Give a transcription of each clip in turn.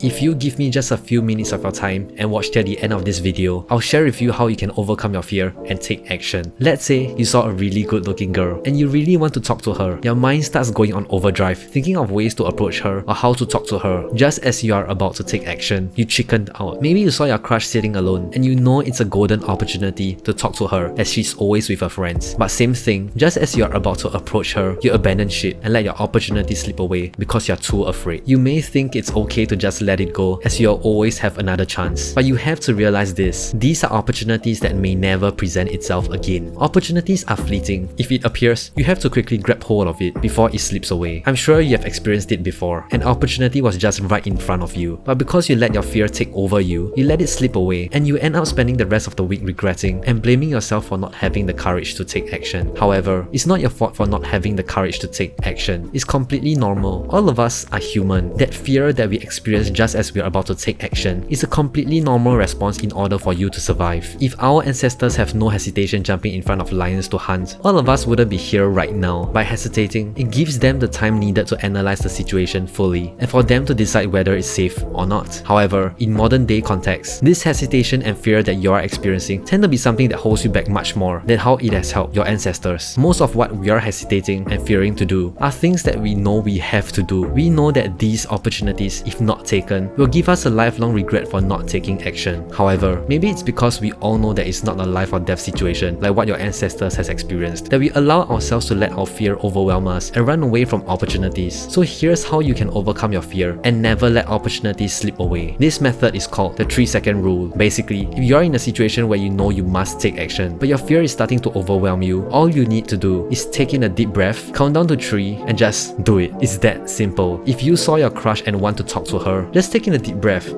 If you give me just a few minutes of your time and watch till the end of this video, I'll share with you how you can overcome your fear and take action. Let's say you saw a really good looking girl and you really want to talk to her. Your mind starts going on overdrive, thinking of ways to approach her or how to talk to her. Just as you are about to take action, you chickened out. Maybe you saw your crush sitting alone and you know it's a golden opportunity to talk to her as she's always with her friends. But same thing, just as you are about to approach her, you abandon shit and let your opportunity slip away because you're too afraid. You may think it's okay to just let it go as you'll always have another chance. But you have to realize this. These are opportunities that may never present itself again. Opportunities are fleeting. If it appears, you have to quickly grab hold of it before it slips away. I'm sure you have experienced it before. An opportunity was just right in front of you. But because you let your fear take over you, you let it slip away and you end up spending the rest of the week regretting and blaming yourself for not having the courage to take action. However, it's not your fault for not having the courage to take action. It's completely normal. All of us are human. That fear that we experience just as we are about to take action is a completely normal response in order for you to survive. If our ancestors have no hesitation jumping in front of lions to hunt, all of us wouldn't be here right now. By hesitating, it gives them the time needed to analyze the situation fully and for them to decide whether it's safe or not. However, in modern day context, this hesitation and fear that you are experiencing tend to be something that holds you back much more than how it has helped your ancestors. Most of what we are hesitating and fearing to do are things that we know we have to do. We know that these opportunities, if not taken, will give us a lifelong regret for not taking action. However, maybe it's because we all know that it's not a life or death situation like what your ancestors has experienced, that we allow ourselves to let our fear overwhelm us and run away from opportunities. So here's how you can overcome your fear and never let opportunities slip away. This method is called the 3-second rule. Basically, if you're in a situation where you know you must take action, but your fear is starting to overwhelm you, all you need to do is take in a deep breath, count down to 3 and just do it. It's that simple. If you saw your crush and want to talk to her, just take in a deep breath,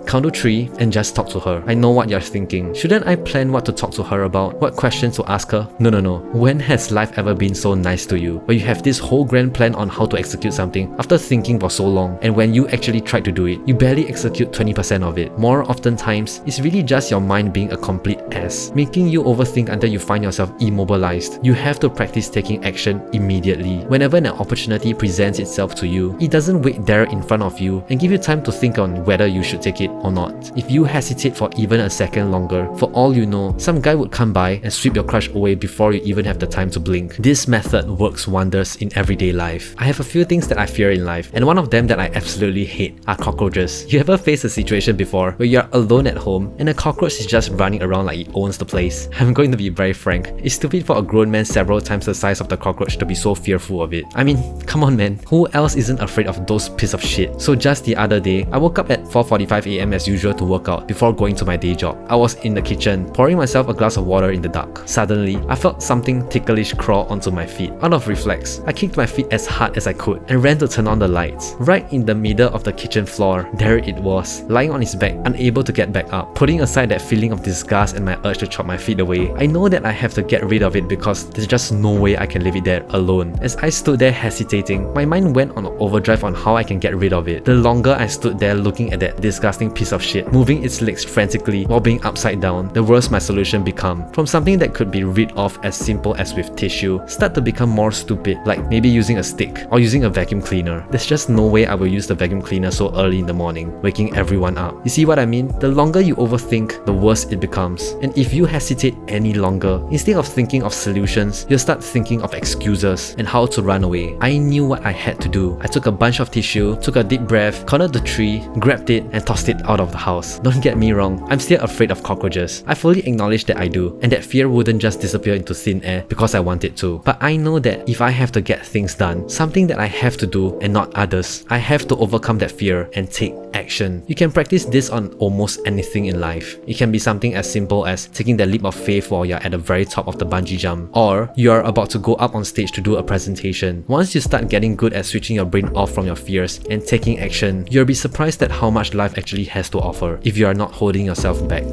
count to 3 and just talk to her. I know what you're thinking. Shouldn't I plan what to talk to her about? What questions to ask her? No. When has life ever been so nice to you? Where you have this whole grand plan on how to execute something after thinking for so long, and when you actually try to do it, you barely execute 20% of it. More often times, it's really just your mind being a complete ass, making you overthink until you find yourself immobilized. You have to practice taking action immediately. Whenever an opportunity presents itself to you, it doesn't wait there in front of you and give you time to think on whether you should take it or not. If you hesitate for even a second longer, for all you know, some guy would come by and sweep your crush away before you even have the time to blink. This method works wonders in everyday life. I have a few things that I fear in life, and one of them that I absolutely hate are cockroaches. You ever faced a situation before where you're alone at home and a cockroach is just running around like it owns the place? I'm going to be very frank. It's stupid for a grown man several times the size of the cockroach to be so fearful of it. I mean, come on man, who else isn't afraid of those piece of shit? So just the other day, I woke up at 4:45 AM as usual to work out before going to my day job. I was in the kitchen, pouring myself a glass of water in the dark. Suddenly, I felt something ticklish crawl onto my feet. Out of reflex, I kicked my feet as hard as I could and ran to turn on the lights. Right in the middle of the kitchen floor, there it was, lying on its back, unable to get back up. Putting aside that feeling of disgust and my urge to chop my feet away, I know that I have to get rid of it because there's just no way I can leave it there alone. As I stood there hesitating, my mind went on overdrive on how I can get rid of it. The longer I stood there looking at that disgusting piece of shit, moving its legs frantically while being upside down, the worse my solution become. From something that could be rid of as simple as with tissue, start to become more stupid, like maybe using a stick or using a vacuum cleaner. There's just no way I will use the vacuum cleaner so early in the morning, waking everyone up. You see what I mean? The longer you overthink, the worse it becomes. And if you hesitate any longer, instead of thinking of solutions, you'll start thinking of excuses and how to run away. I knew what I had to do. I took a bunch of tissue, took a deep breath, counted to 3, grabbed it and tossed it out of the house. Don't get me wrong, I'm still afraid of cockroaches. I fully acknowledge that I do, and that fear wouldn't just disappear into thin air because I want it to. But I know that if I have to get things done, something that I have to do and not others, I have to overcome that fear and take action. You can practice this on almost anything in life. It can be something as simple as taking the leap of faith while you're at the very top of the bungee jump, or you're about to go up on stage to do a presentation. Once you start getting good at switching your brain off from your fears and taking action, you'll be surprised at how much life actually has to offer if you are not holding yourself back.